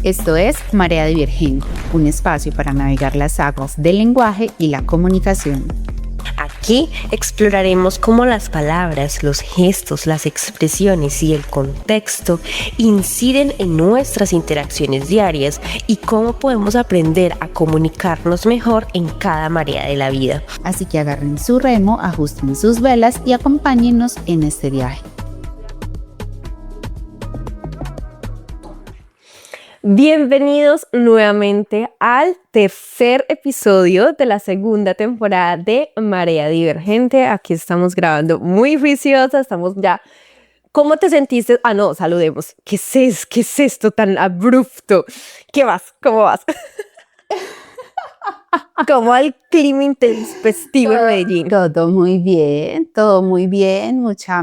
Esto es Marea Divergente, un espacio para navegar las aguas del lenguaje y la comunicación. Aquí exploraremos cómo las palabras, los gestos, las expresiones y el contexto inciden en nuestras interacciones diarias y cómo podemos aprender a comunicarnos mejor en cada marea de la vida. Así que agarren su remo, ajusten sus velas y acompáñennos en este viaje. Bienvenidos nuevamente al tercer episodio de la segunda temporada de Marea Divergente. Aquí estamos grabando muy juiciosa, estamos ya... ¿Cómo te sentiste? Ah, no, saludemos. ¿Qué es esto tan abrupto? ¿Qué vas? ¿Cómo vas? ¿Cómo va el clima intempestivo en Medellín? Todo muy bien, mucha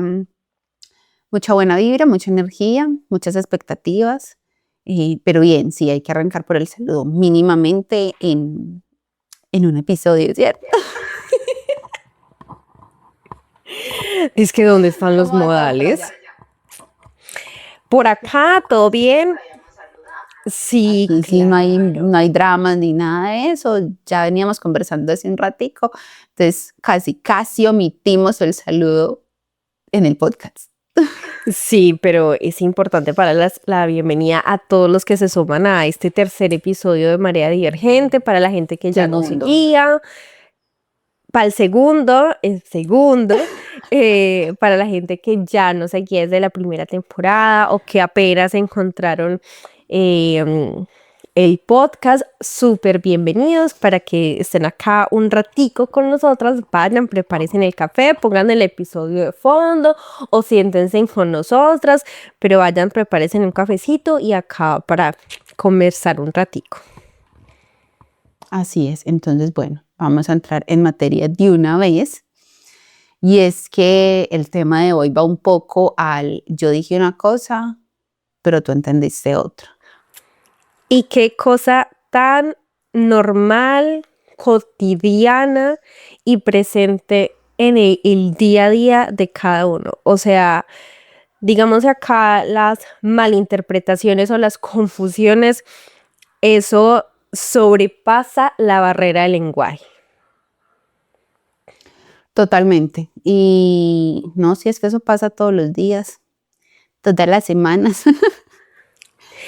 buena vibra, mucha energía, muchas expectativas. Pero bien, sí, hay que arrancar por el saludo mínimamente en un episodio, ¿cierto? Es que ¿dónde están los modales? Por acá, ¿todo bien? Sí, Aquí sí, no hay dramas ni nada de eso. Ya veníamos conversando hace un ratico, entonces casi omitimos el saludo en el podcast. Sí, pero es importante para la bienvenida a todos los que se suman a este tercer episodio de Marea Divergente, para la gente que ya nos seguía, para el segundo, para la gente que ya nos seguía desde la primera temporada o que apenas encontraron el podcast, súper bienvenidos para que estén acá un ratico con nosotras. Vayan, prepárense el café, pongan el episodio de fondo o siéntense con nosotras, pero vayan, prepárense un cafecito y acá para conversar un ratico. Así es, entonces bueno, vamos a entrar en materia de una vez. Y es que el tema de hoy va un poco al yo dije una cosa, pero tú entendiste otra. Y qué cosa tan normal, cotidiana y presente en el día a día de cada uno. O sea, digamos acá las malinterpretaciones o las confusiones, eso sobrepasa la barrera del lenguaje. Totalmente. Y no, si es que eso pasa todos los días, todas las semanas.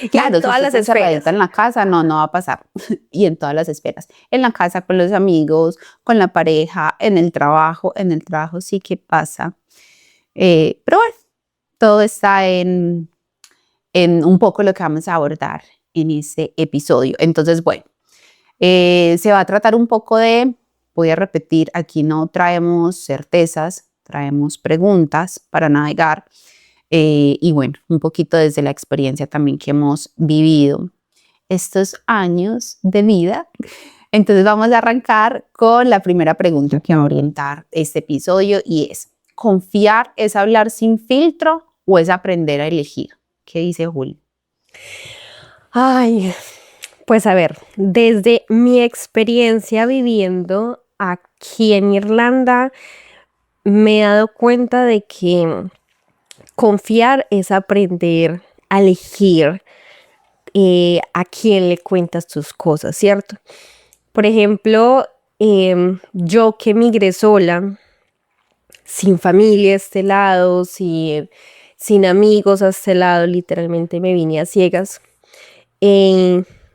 Claro, todas las esferas. En la casa no va a pasar. Y en todas las esferas. En la casa, con los amigos, con la pareja, en el trabajo sí que pasa. Pero bueno, todo está en un poco lo que vamos a abordar en este episodio. Entonces, bueno, se va a tratar un poco de, voy a repetir, aquí no traemos certezas, traemos preguntas para navegar. Y bueno, un poquito desde la experiencia también que hemos vivido estos años de vida. Entonces vamos a arrancar con la primera pregunta que va a orientar este episodio y es, ¿confiar es hablar sin filtro o es aprender a elegir? ¿Qué dice Juli? Ay, pues a ver, desde mi experiencia viviendo aquí en Irlanda, me he dado cuenta de que confiar es aprender a elegir a quién le cuentas tus cosas, ¿cierto? Por ejemplo, yo que migré sola, sin familia a este lado, sin amigos a este lado, literalmente me vine a ciegas.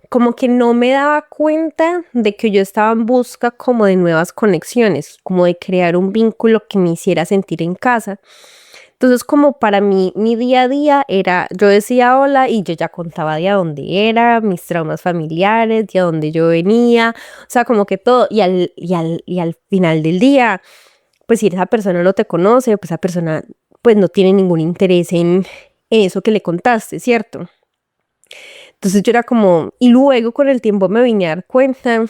Como que no me daba cuenta de que yo estaba en busca como de nuevas conexiones, como de crear un vínculo que me hiciera sentir en casa. Entonces, como para mí, mi día a día era, yo decía hola y yo ya contaba de a dónde era, mis traumas familiares, de a dónde yo venía, o sea, como que todo, y al final del día, pues si esa persona no te conoce, pues esa persona pues no tiene ningún interés en eso que le contaste, ¿cierto? Entonces yo era como, y luego con el tiempo me vine a dar cuenta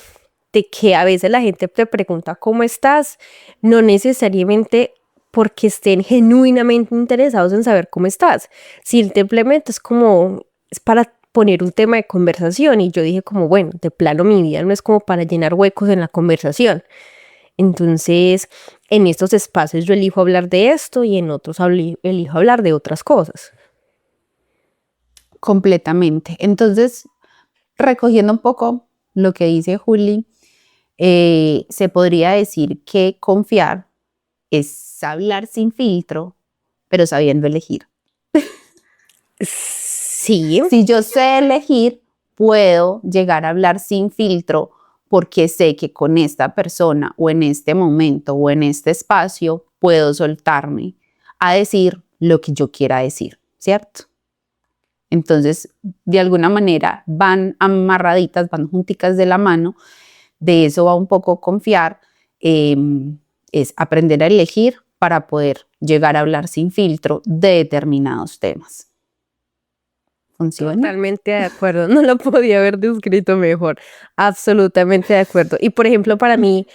de que a veces la gente te pregunta ¿cómo estás? No necesariamente porque estén genuinamente interesados en saber cómo estás. Simplemente es como, es para poner un tema de conversación. Y yo dije como, bueno, de plano mi vida no es como para llenar huecos en la conversación. Entonces, en estos espacios yo elijo hablar de esto y en otros elijo hablar de otras cosas. Completamente. Entonces, recogiendo un poco lo que dice Juli, se podría decir que confiar es hablar sin filtro, pero sabiendo elegir. Sí, Si yo sé elegir, puedo llegar a hablar sin filtro porque sé que con esta persona o en este momento o en este espacio puedo soltarme a decir lo que yo quiera decir, ¿cierto? Entonces, de alguna manera van amarraditas, van junticas de la mano. De eso va un poco confiar, es aprender a elegir para poder llegar a hablar sin filtro de determinados temas. ¿Funciona? totalmente de acuerdo. No lo podía haber descrito mejor. Absolutamente de acuerdo. Y por ejemplo, para mí,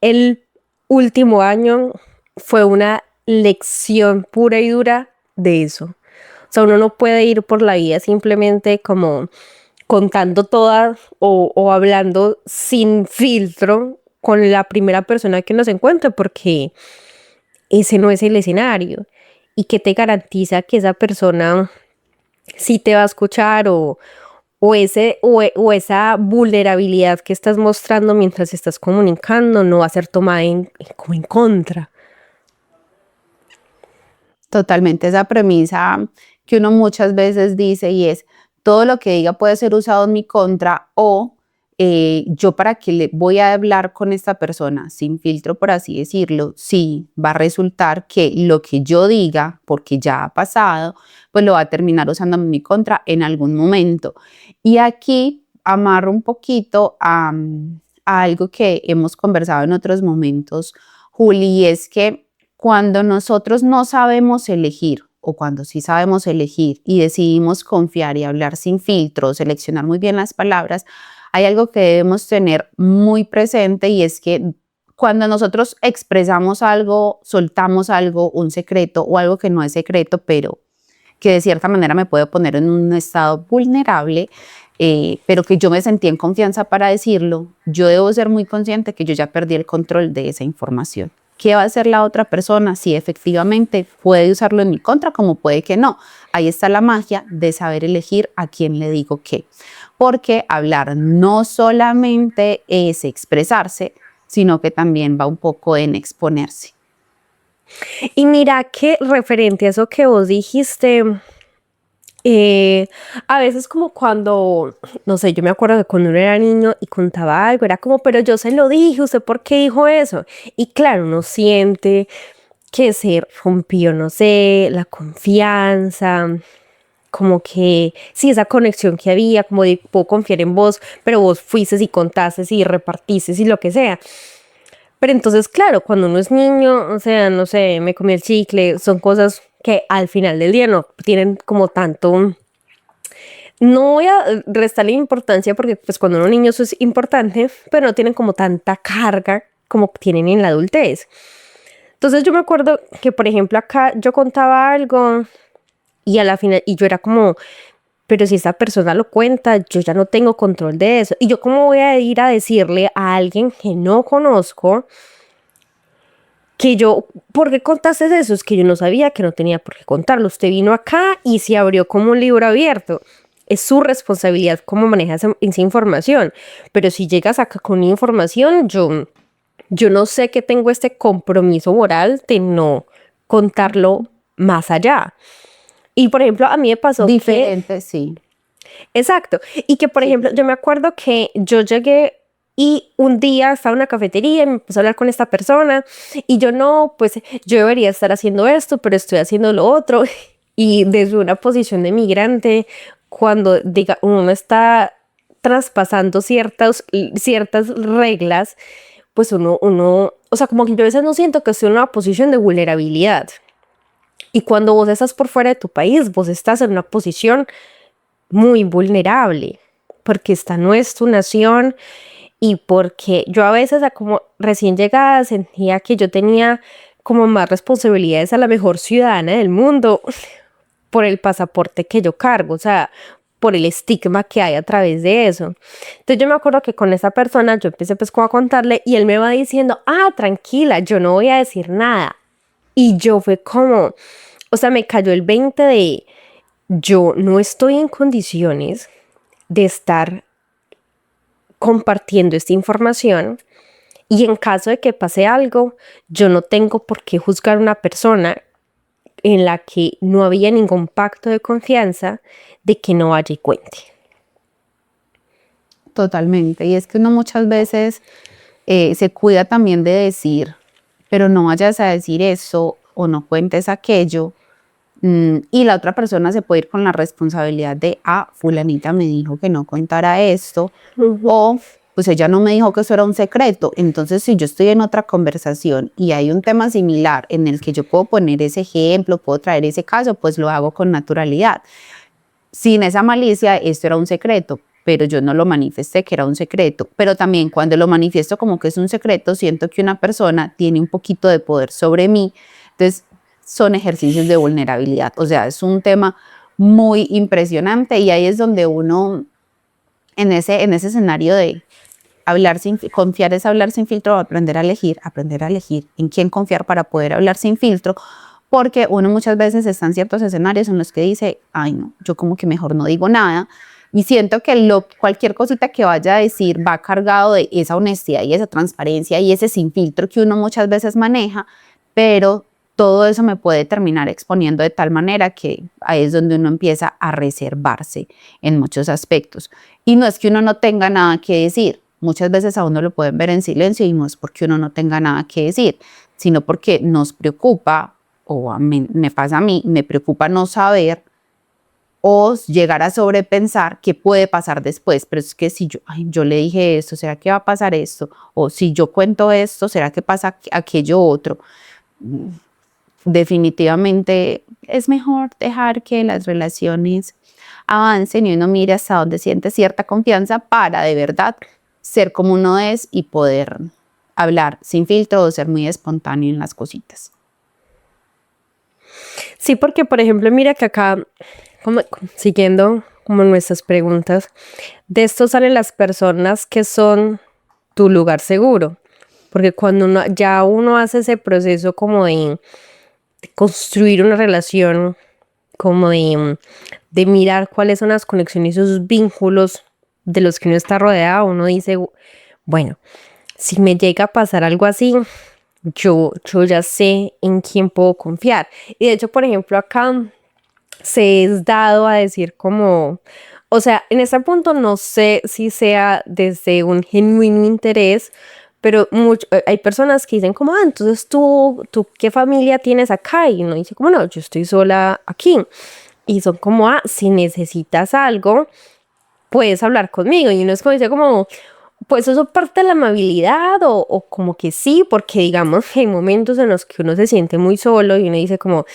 el último año fue una lección pura y dura de eso. O sea, uno no puede ir por la vida simplemente como contando todas o hablando sin filtro con la primera persona que nos encuentre, porque ese no es el escenario. ¿Y que te garantiza que esa persona sí te va a escuchar o esa vulnerabilidad que estás mostrando mientras estás comunicando no va a ser tomada como en contra? Totalmente esa premisa que uno muchas veces dice y es, todo lo que diga puede ser usado en mi contra o yo para qué le voy a hablar con esta persona sin filtro, por así decirlo, sí va a resultar que lo que yo diga, porque ya ha pasado, pues lo va a terminar usando en mi contra en algún momento. Y aquí amarro un poquito a algo que hemos conversado en otros momentos, Juli, y es que cuando nosotros no sabemos elegir o cuando sí sabemos elegir y decidimos confiar y hablar sin filtro, seleccionar muy bien las palabras, hay algo que debemos tener muy presente y es que cuando nosotros expresamos algo, soltamos algo, un secreto o algo que no es secreto, pero que de cierta manera me puede poner en un estado vulnerable, pero que yo me sentí en confianza para decirlo, yo debo ser muy consciente que yo ya perdí el control de esa información. ¿Qué va a hacer la otra persona? Si efectivamente puede usarlo en mi contra, como puede que no. Ahí está la magia de saber elegir a quién le digo qué. Porque hablar no solamente es expresarse, sino que también va un poco en exponerse. Y mira que referente a eso que vos dijiste, a veces como cuando, no sé, yo me acuerdo que cuando uno era niño y contaba algo, era como, pero yo se lo dije, ¿usted por qué dijo eso? Y claro, uno siente que se rompió, no sé, la confianza, como que sí, esa conexión que había, como de puedo confiar en vos, pero vos fuiste y contaste y repartiste y lo que sea. Pero entonces, claro, cuando uno es niño, o sea, no sé, me comí el chicle, son cosas que al final del día no tienen como tanto. No voy a restarle importancia porque pues cuando uno es niño eso es importante, pero no tienen como tanta carga como tienen en la adultez. Entonces yo me acuerdo que, por ejemplo, acá yo contaba algo y a la final, y yo era como, pero si esta persona lo cuenta, yo ya no tengo control de eso. Y yo cómo voy a ir a decirle a alguien que no conozco que yo, ¿por qué contaste eso? Es que yo no sabía que no tenía por qué contarlo. Usted vino acá y se abrió como un libro abierto. Es su responsabilidad cómo maneja esa información. Pero si llegas acá con información, yo no sé que tengo este compromiso moral de no contarlo más allá. Y por ejemplo, a mí me pasó Diferente, sí. Exacto. Y que, por ejemplo, yo me acuerdo que yo llegué y un día estaba en una cafetería y me puse a hablar con esta persona y yo no, pues yo debería estar haciendo esto, pero estoy haciendo lo otro. Y desde una posición de migrante, cuando diga, uno está traspasando ciertas reglas, pues o sea, como que yo a veces no siento que estoy en una posición de vulnerabilidad. Y cuando vos estás por fuera de tu país, vos estás en una posición muy vulnerable, porque esta no es tu nación y porque yo a veces, como recién llegada, sentía que yo tenía como más responsabilidades a la mejor ciudadana del mundo por el pasaporte que yo cargo, o sea, por el estigma que hay a través de eso. Entonces yo me acuerdo que con esa persona yo empecé pues como a contarle y él me va diciendo, tranquila, yo no voy a decir nada. Y yo fue como, o sea, me cayó el 20 de yo no estoy en condiciones de estar compartiendo esta información. Y en caso de que pase algo, yo no tengo por qué juzgar a una persona en la que no había ningún pacto de confianza de que no vaya y cuente. Totalmente. Y es que uno muchas veces se cuida también de decir, pero no vayas a decir eso o no cuentes aquello. Y la otra persona se puede ir con la responsabilidad de, fulanita me dijo que no contara esto, o pues ella no me dijo que eso era un secreto. Entonces, si yo estoy en otra conversación y hay un tema similar en el que yo puedo poner ese ejemplo, puedo traer ese caso, pues lo hago con naturalidad. Sin esa malicia, esto era un secreto, pero yo no lo manifesté que era un secreto. Pero también cuando lo manifiesto como que es un secreto, siento que una persona tiene un poquito de poder sobre mí. Entonces, son ejercicios de vulnerabilidad. O sea, es un tema muy impresionante y ahí es donde uno, en ese escenario de confiar es hablar sin filtro, aprender a elegir en quién confiar para poder hablar sin filtro, porque uno muchas veces está en ciertos escenarios en los que dice, ay no, yo como que mejor no digo nada, y siento que cualquier cosita que vaya a decir va cargado de esa honestidad y esa transparencia y ese sin filtro que uno muchas veces maneja, pero todo eso me puede terminar exponiendo de tal manera que ahí es donde uno empieza a reservarse en muchos aspectos. Y no es que uno no tenga nada que decir, muchas veces a uno lo pueden ver en silencio y no es porque uno no tenga nada que decir, sino porque nos preocupa, o me pasa a mí, me preocupa no saber o llegar a sobrepensar qué puede pasar después. Pero es que si yo le dije esto, ¿será que va a pasar esto? O si yo cuento esto, ¿será que pasa aquello otro? Definitivamente es mejor dejar que las relaciones avancen y uno mire hasta dónde siente cierta confianza para de verdad ser como uno es y poder hablar sin filtro o ser muy espontáneo en las cositas. Sí, porque por ejemplo, mira que acá, siguiendo como nuestras preguntas, de esto salen las personas que son tu lugar seguro. Porque cuando ya uno hace ese proceso como de construir una relación, como de mirar cuáles son las conexiones y esos vínculos de los que uno está rodeado, uno dice, bueno, si me llega a pasar algo así, yo ya sé en quién puedo confiar. Y de hecho, por ejemplo, acá se es dado a decir como, o sea, en este punto no sé si sea desde un genuino interés, pero hay personas que dicen como, entonces tú ¿qué familia tienes acá? Y uno dice como, no, yo estoy sola aquí. Y son como, si necesitas algo, puedes hablar conmigo. Y uno es como, dice como, pues eso parte de la amabilidad o como que sí, porque digamos que hay momentos en los que uno se siente muy solo y uno dice como,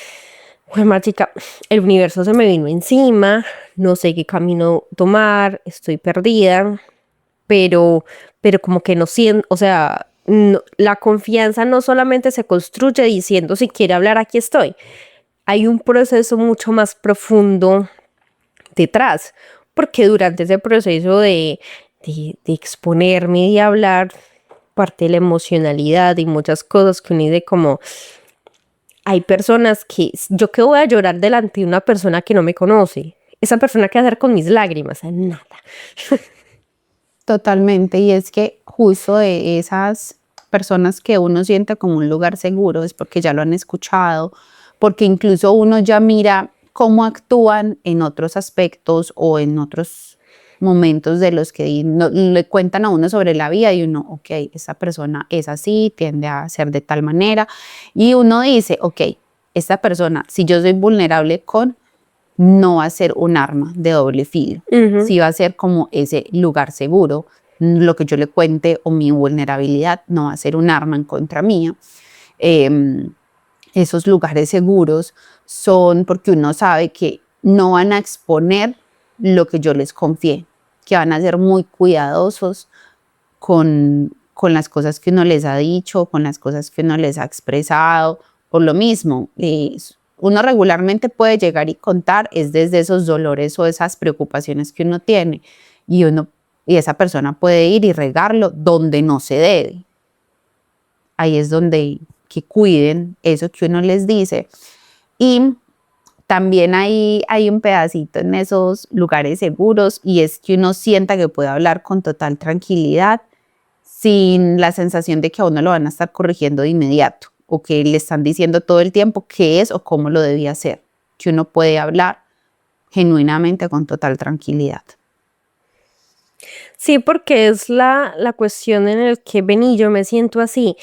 bueno, chica, el universo se me vino encima, no sé qué camino tomar, estoy perdida, pero como que no siento, o sea, la confianza no solamente se construye diciendo si quiere hablar, aquí estoy. Hay un proceso mucho más profundo detrás, porque durante ese proceso de exponerme y de hablar, parte de la emocionalidad y muchas cosas que uno dice como, hay personas que, yo que voy a llorar delante de una persona que no me conoce, esa persona que va a hacer con mis lágrimas, nada. Totalmente, y es que justo de esas personas que uno siente como un lugar seguro es porque ya lo han escuchado, porque incluso uno ya mira cómo actúan en otros aspectos o en otros momentos de los que le cuentan a uno sobre la vida y uno, ok, esta persona es así, tiende a ser de tal manera, y uno dice, ok, esta persona, si yo soy vulnerable no va a ser un arma de doble filo, sí va a ser como ese lugar seguro, lo que yo le cuente o mi vulnerabilidad no va a ser un arma en contra mía. Esos lugares seguros son porque uno sabe que no van a exponer lo que yo les confié, que van a ser muy cuidadosos con las cosas que uno les ha dicho, con las cosas que uno les ha expresado, por lo mismo. Uno regularmente puede llegar y contar es desde esos dolores o esas preocupaciones que uno tiene y esa persona puede ir y regarlo donde no se debe. Ahí es donde que cuiden eso que uno les dice. Y también hay un pedacito en esos lugares seguros y es que uno sienta que puede hablar con total tranquilidad sin la sensación de que a uno lo van a estar corrigiendo de inmediato o que le están diciendo todo el tiempo qué es o cómo lo debía hacer, que uno puede hablar genuinamente con total tranquilidad. Sí, porque es la cuestión en el que ven y yo me siento así,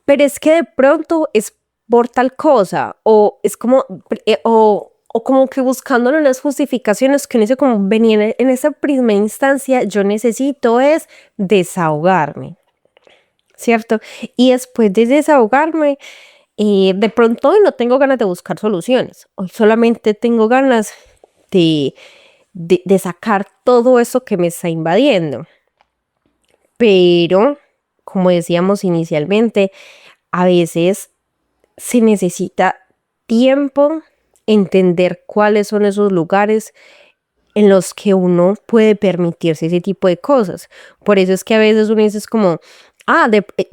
pero es que de pronto es por tal cosa, o es como, o como que buscándole unas justificaciones que uno dice como venir en esa primera instancia, yo necesito es desahogarme, ¿cierto? Y después de desahogarme, de pronto hoy no tengo ganas de buscar soluciones, hoy solamente tengo ganas de, de sacar todo eso que me está invadiendo. Pero, como decíamos inicialmente, a veces se necesita tiempo, entender cuáles son esos lugares en los que uno puede permitirse ese tipo de cosas. Por eso es que a veces uno dice es como,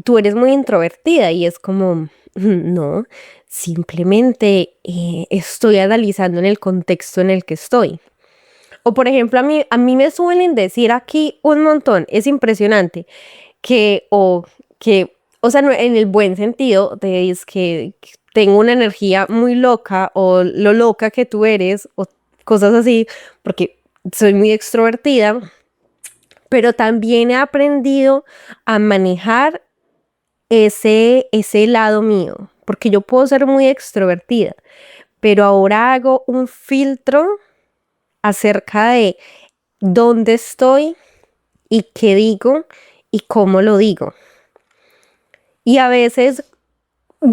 tú eres muy introvertida y es como, no, simplemente estoy analizando en el contexto en el que estoy. O por ejemplo, a mí me suelen decir aquí un montón, es impresionante, o sea, en el buen sentido, de es que tengo una energía muy loca o lo loca que tú eres o cosas así, porque soy muy extrovertida, pero también he aprendido a manejar ese lado mío, porque yo puedo ser muy extrovertida, pero ahora hago un filtro acerca de dónde estoy y qué digo y cómo lo digo. Y a veces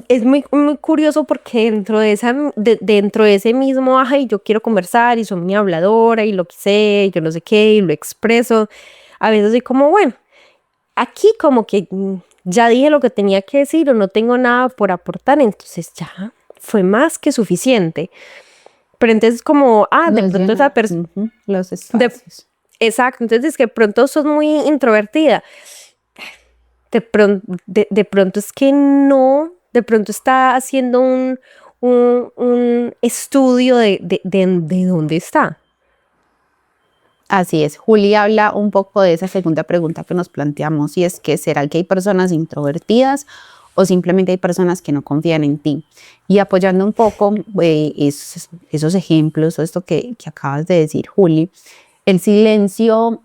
es muy, muy curioso porque dentro de ese mismo, ay, yo quiero conversar y soy muy habladora y lo que sé, y yo no sé qué, y lo expreso. A veces soy como, bueno, aquí como que ya dije lo que tenía que decir o no tengo nada por aportar, entonces ya fue más que suficiente. Pero entonces como, de Nos pronto esa llena persona, los espacios. exacto, entonces es que de pronto sos muy introvertida. De pronto es que no, de pronto está haciendo un estudio de dónde está. Así es, Juli habla un poco de esa segunda pregunta que nos planteamos y es que ¿será que hay personas introvertidas o simplemente hay personas que no confían en ti? Y apoyando un poco esos ejemplos o esto que acabas de decir, Juli, el silencio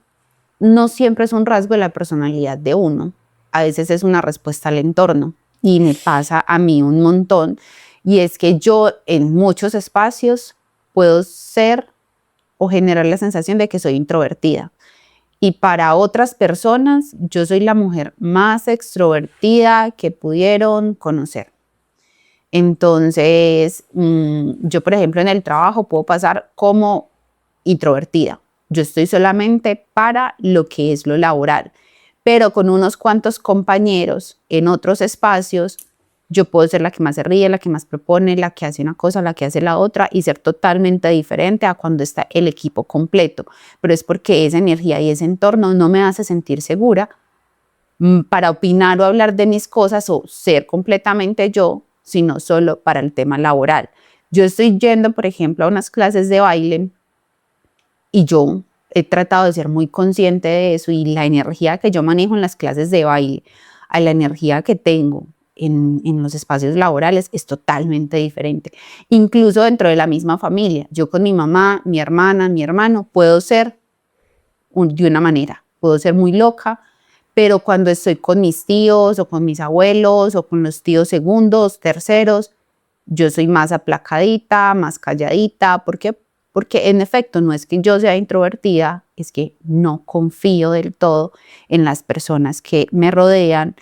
no siempre es un rasgo de la personalidad de uno, a veces es una respuesta al entorno y me pasa a mí un montón y es que yo en muchos espacios puedo ser o generar la sensación de que soy introvertida. Y para otras personas, yo soy la mujer más extrovertida que pudieron conocer. Entonces, yo, por ejemplo, en el trabajo puedo pasar como introvertida. Yo estoy solamente para lo que es lo laboral, pero con unos cuantos compañeros en otros espacios yo puedo ser la que más se ríe, la que más propone, la que hace una cosa, la que hace la otra y ser totalmente diferente a cuando está el equipo completo. Pero es porque esa energía y ese entorno no me hace sentir segura para opinar o hablar de mis cosas o ser completamente yo, sino solo para el tema laboral. Yo estoy yendo, por ejemplo, a unas clases de baile y yo he tratado de ser muy consciente de eso y la energía que yo manejo en las clases de baile a la energía que tengo en los espacios laborales es totalmente diferente. Incluso dentro de la misma familia, yo con mi mamá, mi hermana, mi hermano, puedo ser de una manera, puedo ser muy loca, pero cuando estoy con mis tíos o con mis abuelos o con los tíos segundos, terceros, yo soy más aplacadita, más calladita. ¿Por qué? Porque en efecto no es que yo sea introvertida, es que no confío del todo en las personas que me rodean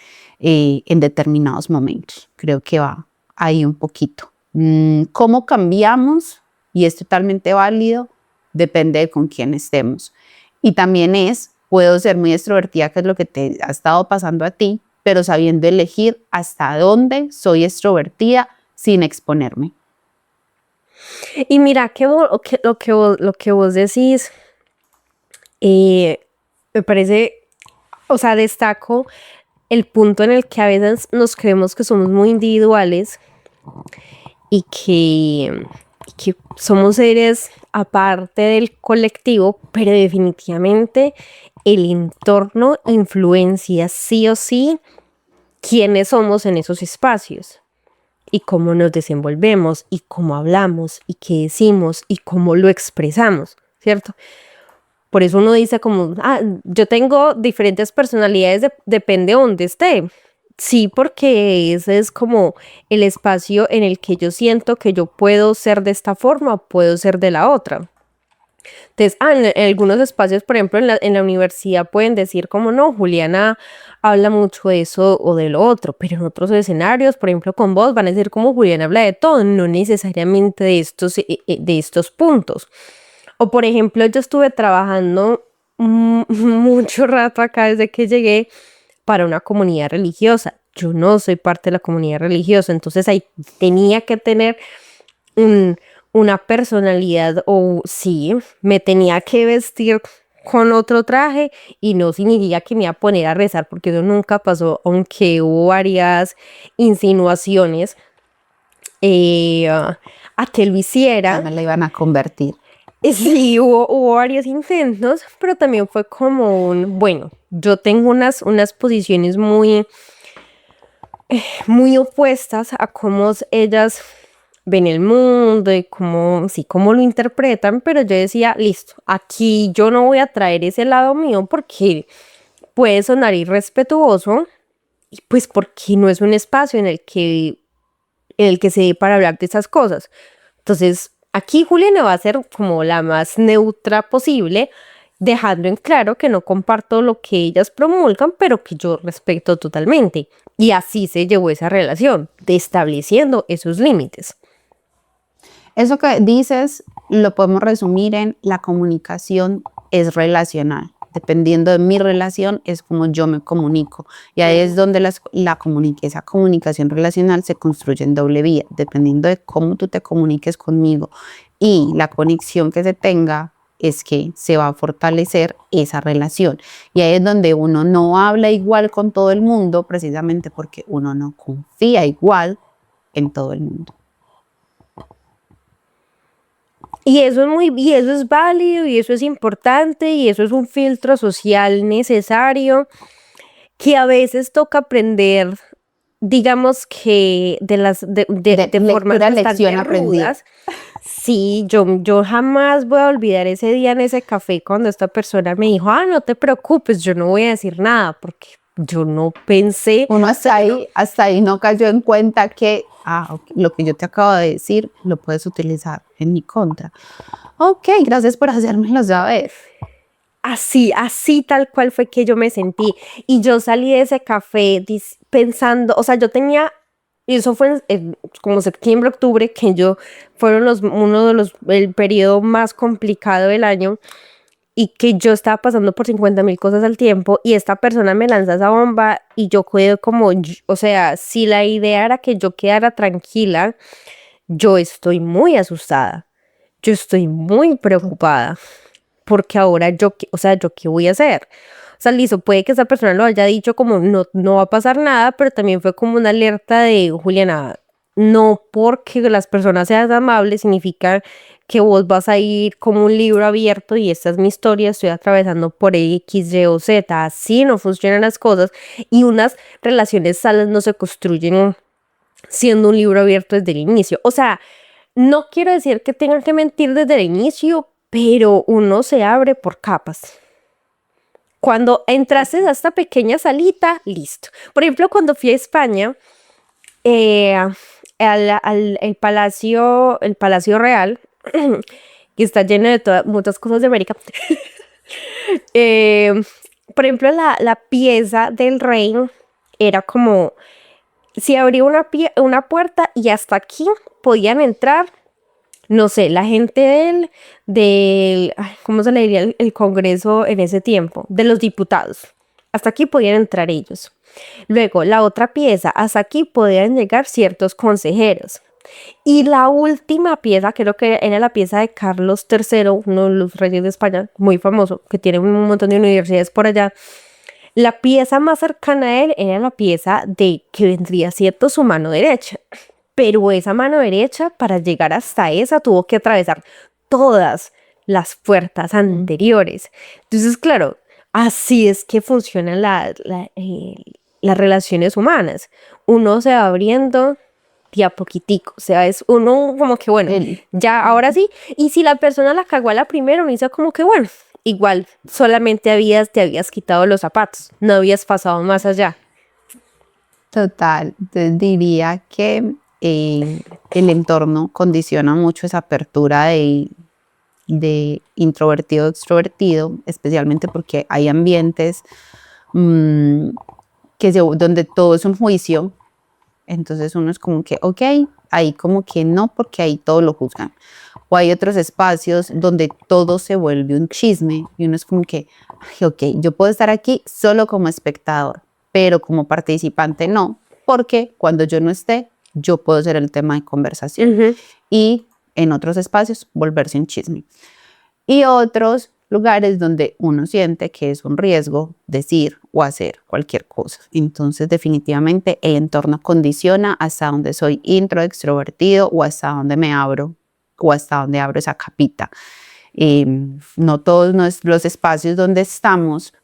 en determinados momentos. Creo que va ahí un poquito. ¿Cómo cambiamos? Y es totalmente válido, depende de con quién estemos. Y también puedo ser muy extrovertida, que es lo que te ha estado pasando a ti, pero sabiendo elegir hasta dónde soy extrovertida sin exponerme. Y mira que lo que vos decís, me parece, o sea, destaco el punto en el que a veces nos creemos que somos muy individuales y que que somos seres aparte del colectivo, pero definitivamente el entorno influencia sí o sí quiénes somos en esos espacios y cómo nos desenvolvemos y cómo hablamos y qué decimos y cómo lo expresamos, ¿cierto? Por eso uno dice como, yo tengo diferentes personalidades, depende de dónde esté. Sí, porque ese es como el espacio en el que yo siento que yo puedo ser de esta forma o puedo ser de la otra. Entonces, en algunos espacios, por ejemplo, en la universidad pueden decir como no, Juliana habla mucho de eso o de lo otro, pero en otros escenarios, por ejemplo, con vos van a decir como Juliana habla de todo, no necesariamente de estos puntos. O por ejemplo, yo estuve trabajando mucho rato acá desde que llegué para una comunidad religiosa. Yo no soy parte de la comunidad religiosa, entonces ahí tenía que tener una personalidad o sí, me tenía que vestir con otro traje y no significa que me iba a poner a rezar porque eso nunca pasó, aunque hubo varias insinuaciones a que lo hiciera. Me la iban a convertir. Sí, hubo varios intentos, pero también fue como bueno, yo tengo unas posiciones muy opuestas a cómo ellas ven el mundo y cómo lo interpretan, pero yo decía, listo, aquí yo no voy a traer ese lado mío porque puede sonar irrespetuoso y pues porque no es un espacio en el que se dé para hablar de esas cosas. Entonces, aquí Juliana va a ser como la más neutra posible, dejando en claro que no comparto lo que ellas promulgan, pero que yo respeto totalmente. Y así se llevó esa relación, de estableciendo esos límites. Eso que dices lo podemos resumir en la comunicación es relacional. Dependiendo de mi relación es como yo me comunico. Y ahí es donde esa comunicación relacional se construye en doble vía. Dependiendo de cómo tú te comuniques conmigo y la conexión que se tenga, es que se va a fortalecer esa relación. Y ahí es donde uno no habla igual con todo el mundo, precisamente porque uno no confía igual en todo el mundo. Y eso es válido y eso es importante y eso es un filtro social necesario que a veces toca aprender, digamos que de formas lección aprendida. Sí, yo jamás voy a olvidar ese día en ese café cuando esta persona me dijo, no te preocupes, yo no voy a decir nada porque yo no pensé. Uno hasta ahí no cayó en cuenta que lo que yo te acabo de decir lo puedes utilizar en mi contra. Ok, gracias por hacérmelo saber. Así tal cual fue que yo me sentí. Y yo salí de ese café pensando, o sea, yo tenía, y eso fue como septiembre, octubre, que fueron el periodo más complicado del año y que yo estaba pasando por 50,000 cosas al tiempo y esta persona me lanza esa bomba y yo quedé como, o sea, si la idea era que yo quedara tranquila, yo estoy muy asustada, yo estoy muy preocupada porque ahora yo qué voy a hacer. O sea, listo, puede que esa persona lo haya dicho como no va a pasar nada, pero también fue como una alerta de Juliana, no porque las personas sean amables significa que vos vas a ir como un libro abierto y esta es mi historia, estoy atravesando por X, Y o Z, así no funcionan las cosas y unas relaciones sanas no se construyen siendo un libro abierto desde el inicio. O sea, no quiero decir que tengan que mentir desde el inicio, pero uno se abre por capas. Cuando entraste a esta pequeña salita, listo. Por ejemplo, cuando fui a España, el Palacio Real, que está lleno de muchas cosas de América. Por ejemplo, la pieza del rey era como, si abría una puerta y hasta aquí podían entrar, no sé, la gente ¿cómo se le diría el Congreso en ese tiempo? De los diputados. Hasta aquí podían entrar ellos. Luego, la otra pieza, hasta aquí podían llegar ciertos consejeros. Y la última pieza, creo que era la pieza de Carlos III, uno de los reyes de España, muy famoso, que tiene un montón de universidades por allá. La pieza más cercana a él era la pieza de que vendría siendo su mano derecha. pero esa mano derecha, para llegar hasta esa, tuvo que atravesar todas las puertas anteriores. Entonces, claro, así es que funcionan las relaciones humanas. Uno se va abriendo de a poquitico, o sea, es uno como que, bueno, ya, ahora sí, y si la persona la cagó a la primera, uno dice como que, bueno, igual, solamente te habías quitado los zapatos, no habías pasado más allá. Total, entonces diría que el entorno condiciona mucho esa apertura de introvertido extrovertido, especialmente porque hay ambientes donde todo es un juicio. Entonces uno es como que, ok, ahí como que no, porque ahí todo lo juzgan. O hay otros espacios donde todo se vuelve un chisme y uno es como que, ay, ok, yo puedo estar aquí solo como espectador, pero como participante no, porque cuando yo no esté, yo puedo ser el tema de conversación. Y en otros espacios volverse un chisme. Y otros lugares donde uno siente que es un riesgo decir o hacer cualquier cosa. Entonces, definitivamente, el entorno condiciona hasta dónde soy intro, extrovertido o hasta dónde me abro o hasta dónde abro esa capita. No todos los espacios donde estamos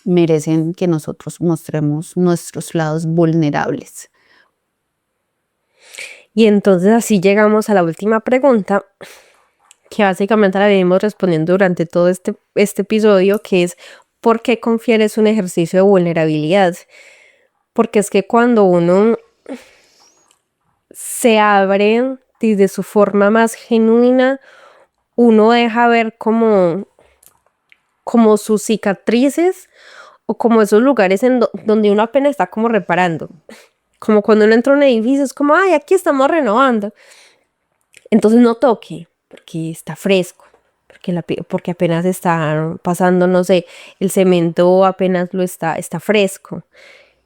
merecen que nosotros mostremos nuestros lados vulnerables. Y entonces así llegamos a la última pregunta, que básicamente la venimos respondiendo durante todo este episodio, que es ¿por qué confiar es un ejercicio de vulnerabilidad? Porque es que cuando uno se abre desde su forma más genuina, uno deja ver como sus cicatrices o como esos lugares donde uno apenas está como reparando. Como cuando uno entra a un edificio, es como, ay, aquí estamos renovando. Entonces no toque, porque está fresco, porque apenas está pasando, no sé, el cemento apenas está fresco.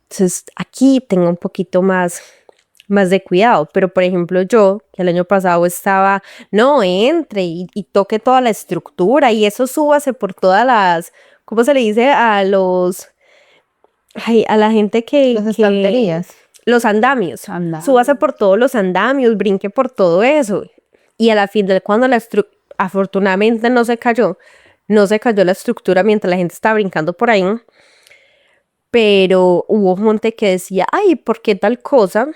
Entonces aquí tengo un poquito más de cuidado, pero por ejemplo yo, que el año pasado estaba, no, entre y toque toda la estructura y eso súbase por todas las, ¿cómo se le dice? A la gente Las estanterías. Los andamios. Súbase por todos los andamios, brinque por todo eso. Y a la final, cuando afortunadamente no se cayó la estructura mientras la gente estaba brincando por ahí, pero hubo gente que decía, ay, ¿por qué tal cosa?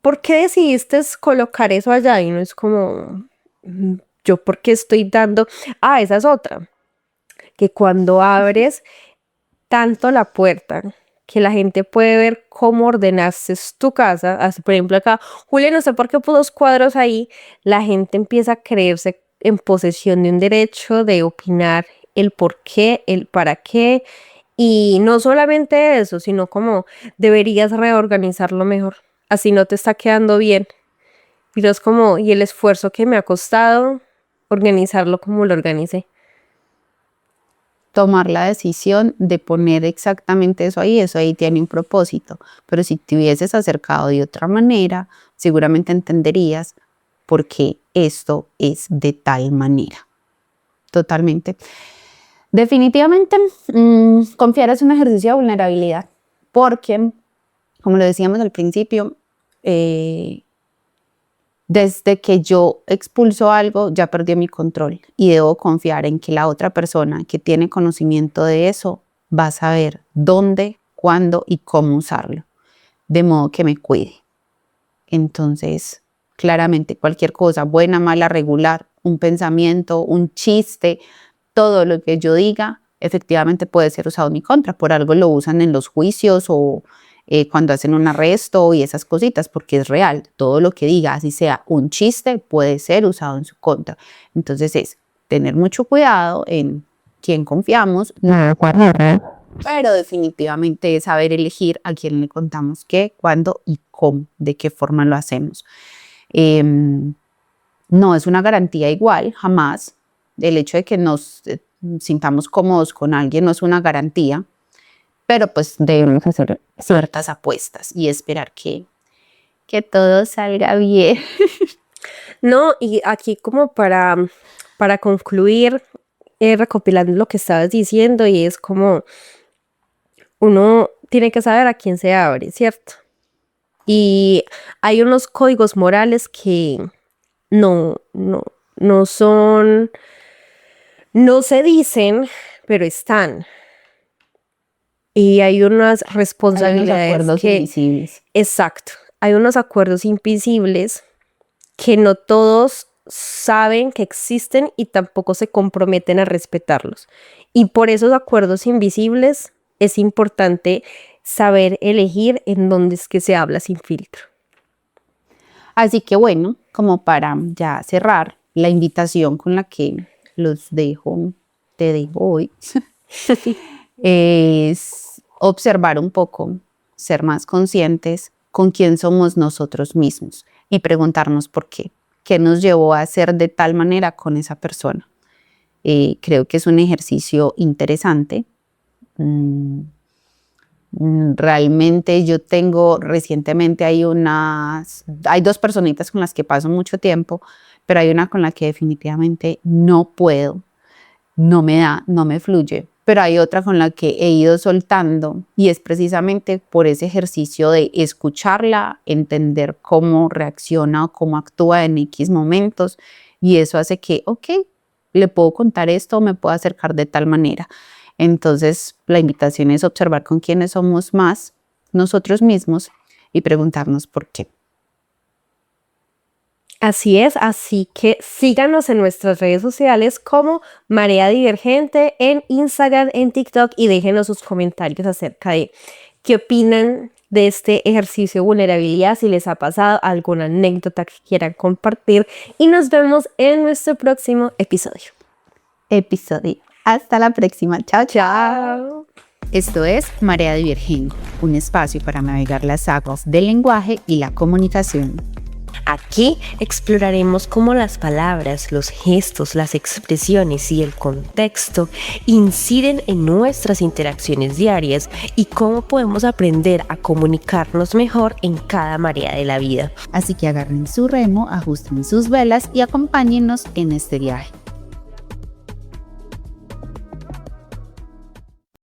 ¿Por qué decidiste colocar eso allá? Y no es como, yo por qué estoy dando, esa es otra, que cuando abres tanto la puerta, que la gente puede ver cómo ordenaste tu casa, así por ejemplo acá, Julia, no sé por qué puso 2 cuadros ahí, la gente empieza a creerse en posesión de un derecho de opinar el por qué, el para qué, y no solamente eso, sino como deberías reorganizarlo mejor, así no te está quedando bien, y no es como, y el esfuerzo que me ha costado organizarlo como lo organicé. Tomar la decisión de poner exactamente eso ahí tiene un propósito, pero si te hubieses acercado de otra manera, seguramente entenderías por qué esto es de tal manera. Totalmente. Definitivamente, confiar es un ejercicio de vulnerabilidad, porque, como lo decíamos al principio, desde que yo expulso algo, ya perdí mi control y debo confiar en que la otra persona que tiene conocimiento de eso va a saber dónde, cuándo y cómo usarlo, de modo que me cuide. Entonces, claramente, cualquier cosa, buena, mala, regular, un pensamiento, un chiste, todo lo que yo diga, efectivamente puede ser usado en mi contra. Por algo lo usan en los juicios o cuando hacen un arresto y esas cositas, porque es real. Todo lo que diga, así sea un chiste, puede ser usado en su contra. Entonces es tener mucho cuidado en quién confiamos, pero definitivamente es saber elegir a quién le contamos qué, cuándo y cómo, de qué forma lo hacemos. No es una garantía igual, jamás. El hecho de que nos sintamos cómodos con alguien no es una garantía, pero pues debemos hacer ciertas apuestas y esperar que todo salga bien. No, y aquí como para concluir, recopilando lo que estabas diciendo, y es como uno tiene que saber a quién se abre, ¿cierto? Y hay unos códigos morales que no son, no se dicen, pero están. Y hay unas Hay unos responsabilidades acuerdos invisibles. exacto, hay unos acuerdos invisibles que no todos saben que existen y tampoco se comprometen a respetarlos. Y por esos acuerdos invisibles es importante saber elegir en dónde es que se habla sin filtro. Así que bueno, como para ya cerrar, la invitación con la que te dejo hoy, es observar un poco, ser más conscientes con quién somos nosotros mismos y preguntarnos por qué. ¿Qué nos llevó a ser de tal manera con esa persona? Creo que es un ejercicio interesante. Realmente yo tengo recientemente hay dos personitas con las que paso mucho tiempo, pero hay una con la que definitivamente no puedo, no me da, no me fluye, pero hay otra con la que he ido soltando y es precisamente por ese ejercicio de escucharla, entender cómo reacciona o cómo actúa en X momentos y eso hace que, ok, le puedo contar esto o me puedo acercar de tal manera. Entonces, la invitación es observar con quiénes somos más nosotros mismos y preguntarnos por qué. Así es, así que síganos en nuestras redes sociales como Marea Divergente en Instagram, en TikTok y déjenos sus comentarios acerca de qué opinan de este ejercicio de vulnerabilidad, si les ha pasado alguna anécdota que quieran compartir y nos vemos en nuestro próximo episodio. Hasta la próxima. Chao, chao. Chao. Esto es Marea Divergente, un espacio para navegar las aguas del lenguaje y la comunicación. Aquí exploraremos cómo las palabras, los gestos, las expresiones y el contexto inciden en nuestras interacciones diarias y cómo podemos aprender a comunicarnos mejor en cada marea de la vida. Así que agarren su remo, ajusten sus velas y acompáñennos en este viaje.